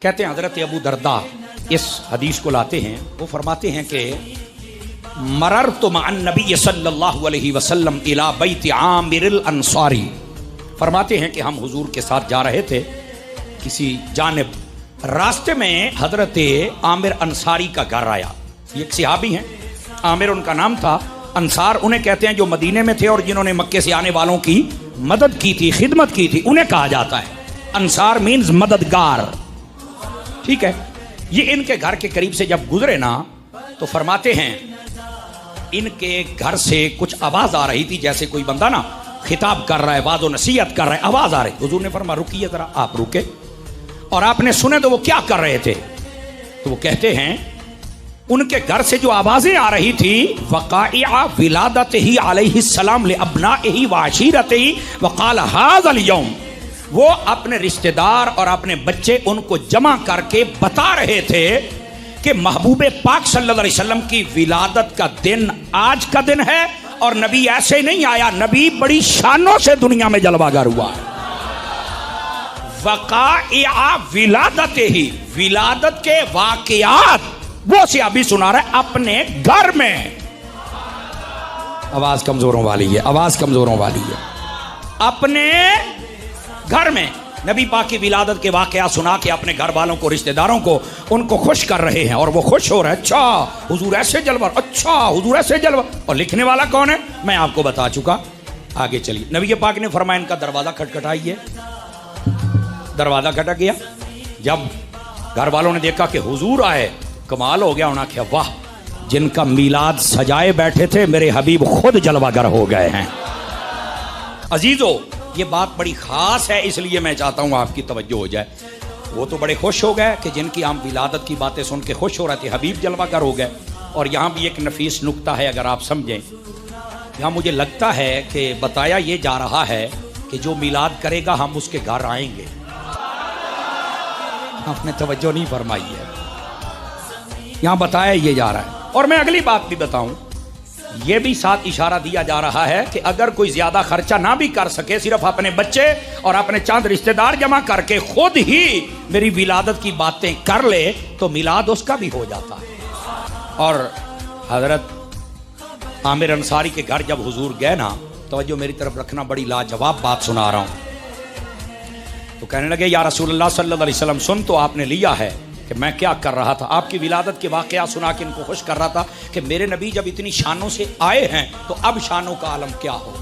कहते हैं हजरत अबू दरदा इस हदीस को लाते हैं, वो फरमाते हैं कि मररतु मअन नबी सल्लल्लाहु अलैहि वसल्लम इला बैत आमिर अंसारी, फरमाते हैं कि हम हुजूर के साथ जा रहे थे किसी जानिब, रास्ते में हजरत आमिर अंसारी का घर आया। ये एक सहाबी हैं, आमिर उनका नाम था, अंसार उन्हें कहते हैं जो मदीने में थे और जिन्होंने मक्के से आने वालों की मदद की थी, खिदमत की थी, उन्हें कहा जाता है। अंसार मीन्स मददगार, ठीक है। ये इनके घर के करीब से जब गुजरे ना तो फरमाते हैं इनके घर से कुछ आवाज आ रही थी, जैसे कोई बंदा ना खिताब कर रहा है, वाज़ो नसीहत कर रहा है, आवाज आ रही। हुजूर ने फरमाया रुकिए जरा, आप रुके और आपने सुने तो वो क्या कर रहे थे। तो वो कहते हैं उनके घर से जो आवाजें आ रही थी, वक़ाइआ विलादतिही अलैहिस्सलाम ले अब्नाइही व अशीरतिही व क़ाल हाज़ल यौम, वो अपने रिश्तेदार और अपने बच्चे उनको जमा करके बता रहे थे कि महबूब पाक सल्लल्लाहु अलैहि वसल्लम की विलादत का दिन आज का दिन है और नबी ऐसे ही नहीं आया, नबी बड़ी शानों से दुनिया में जलवागर हुआ है। वक़ाइआ विलादतिही, विलादत के वाक़ियात वो से अभी सुना रहा है अपने घर में। आवाज कमजोरों वाली है, आवाज कमजोरों वाली है। अपने घर में नबी पाक की विलादत के वाकया सुना के अपने घर वालों को, रिश्तेदारों को, उनको खुश कर रहे हैं और वो खुश हो रहे हैं। अच्छा हुजूर ऐसे जलवा, अच्छा हुजूर ऐसे जलवा। और लिखने वाला कौन है मैं आपको बता चुका, आगे चलिए। नबी पाक ने फरमाया इनका दरवाजा खटखटाइए। दरवाजा खटक गया। जब घर वालों ने देखा कि हुजूर आए, कमाल हो गया। उन्होंने कहा वाह, जिनका मीलाद सजाए बैठे थे मेरे हबीब खुद जलवागर हो गए हैं। अजीजों ये बात बड़ी खास है, इसलिए मैं चाहता हूं आपकी तवज्जो हो जाए। वो तो बड़े खुश हो गए कि जिनकी हम विलादत की बातें सुन के खुश हो रहे थे, हबीब जलवागर हो गए। और यहाँ भी एक नफीस नुक्ता है, अगर आप समझें, यहाँ मुझे लगता है कि बताया ये जा रहा है कि जो मिलाद करेगा हम उसके घर आएंगे। आपने तवज्जो नहीं फरमाई है, यहाँ बताया ये जा रहा है। और मैं अगली बात भी बताऊं, ये भी साथ इशारा दिया जा रहा है कि अगर कोई ज्यादा खर्चा ना भी कर सके, सिर्फ अपने बच्चे और अपने चंद रिश्तेदार जमा करके खुद ही मेरी विलादत की बातें कर ले तो मिलाद उसका भी हो जाता है। और हजरत आमिर अंसारी के घर जब हुजूर गए ना, तवज्जो मेरी तरफ रखना, बड़ी लाजवाब बात सुना रहा हूं। तो कहने लगे या रसूलुल्लाह सल्लल्लाहु अलैहि वसल्लम, सुन तो आपने लिया है कि मैं क्या कर रहा था। आपकी विलादत के वाक़या सुना के इनको खुश कर रहा था कि मेरे नबी जब इतनी शानों से आए हैं तो अब शानों का आलम क्या होगा।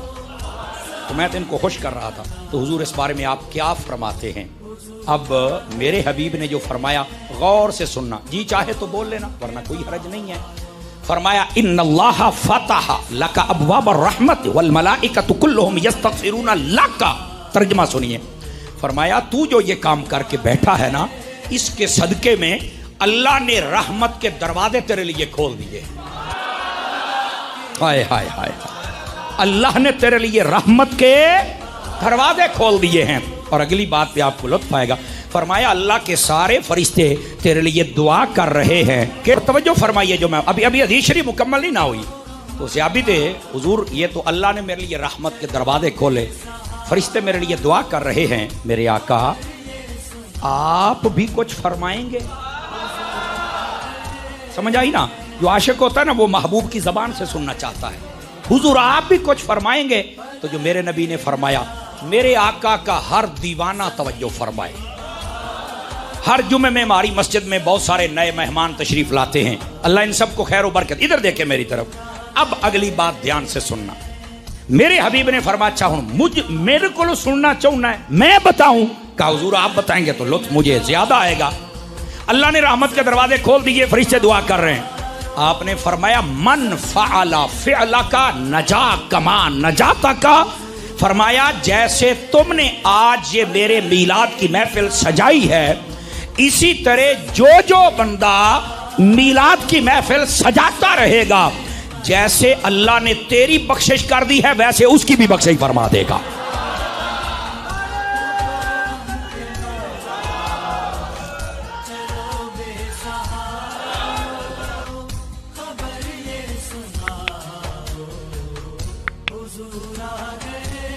तो मैं तो इनको खुश कर रहा था। तो हुजूर इस बारे में आप क्या फरमाते हैं। अब मेरे हबीब ने जो फरमाया गौर से सुनना, जी चाहे तो बोल लेना वरना कोई हरज नहीं है। फरमाया इन्नल्लाह फतह लका अबवाब रहमत वल मलाइकतु कुल्लुहुम यस्तगफिरूना लका। तर्जुमा सुनिए, फरमाया तू जो ये काम करके बैठा है ना, इसके सदके में अल्लाह ने रहमत के दरवाजे तेरे लिए खोल दिए। हाय हाय हाय, अल्लाह ने तेरे लिए रहमत के दरवाजे खोल दिए हैं। और अगली बात पे आपको लुत्फ आएगा। फरमाया अल्लाह के सारे फरिश्ते तेरे लिए दुआ कर रहे हैं कि तवज्जो फरमाइए, जो मैं अभी हदीस शरीफ मुकम्मल नहीं ना हुई तो सहाबी थे, हुजूर ये तो अल्लाह ने मेरे लिए रहमत के दरवाजे खोले, फरिश्ते मेरे लिए दुआ कर रहे हैं। मेरे आका आप भी कुछ फरमाएंगे। समझ आई ना, जो आशिक होता है ना वो महबूब की जबान से सुनना चाहता है। हुजूर आप भी कुछ फरमाएंगे। तो जो मेरे नबी ने फरमाया, मेरे आका का हर दीवाना तवज्जो फरमाए। हर जुमे में हमारी मस्जिद में बहुत सारे नए मेहमान तशरीफ लाते हैं, अल्लाह इन सबको खैर व बरकत। इधर देखे मेरी तरफ। अब अगली बात ध्यान से सुनना। मेरे हबीब ने फरमाया चाहूँ मेरे को सुनना चाहूना है, मैं बताऊं का हुजूर आप बताएंगे तो लुत्फ मुझे ज्यादा आएगा। अल्लाह ने रहमत के दरवाजे खोल दिए, फरिश्ते दुआ कर रहे हैं। आपने फरमाया मन फ़अला फ़िअला का नजा कमा नजाता का। फरमाया जैसे तुमने आज ये मेरे मीलाद की महफिल सजाई है, इसी तरह जो बंदा मीलाद की महफिल सजाता रहेगा, जैसे अल्लाह ने तेरी बख्शिश कर दी है वैसे उसकी भी बख्शिश फरमा देगा।